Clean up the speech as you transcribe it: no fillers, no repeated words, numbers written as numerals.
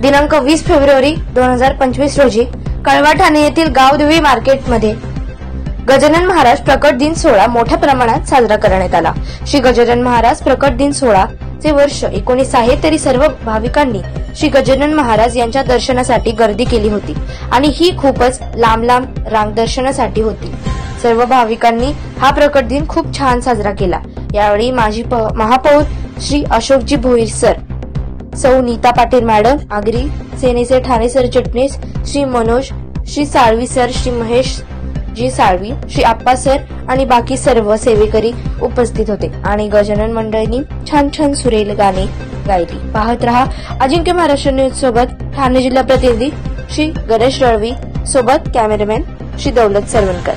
दिनांक 20 फेब्रुवारी 2025 रोजी कळवा ठाणे येथील गावदेवी मार्केटमध्ये गजानन महाराज प्रकट दिन सोहळा मोठ्या प्रमाणात साजरा करण्यात आला। श्री गजानन महाराज प्रकट दिन सोहळाचे वर्ष 19 आहे, तरी सर्व भाविकांनी श्री गजानन महाराज यांच्या दर्शनासाठी गर्दी केली होती आणि ही खूपच लांब रांग दर्शनासाठी होती। सर्व भाविकांनी हा प्रकट दिन खूप छान साजरा केला। यावेळी माजी महापौर श्री अशोकजी भोईर सर, सौ नीता पाटील मॅडम आगरी, सेनेचे ठाणे सरचिटणीस श्री मनोज, श्री साळवी सर, श्री महेश जी साळवी, श्री आप्पा सर आणि बाकी सर्व सेवेकरी उपस्थित होते आणि गजानन मंडळींनी छान छान सुरेल गाणे गायली। पाहत रहा अजिंक्य महाराष्ट्र न्यूज सोबत ठाणे जिल्हा प्रतिनिधी श्री गणेश रळवी सोबत कॅमेरामॅन श्री दौलत सरवणकर।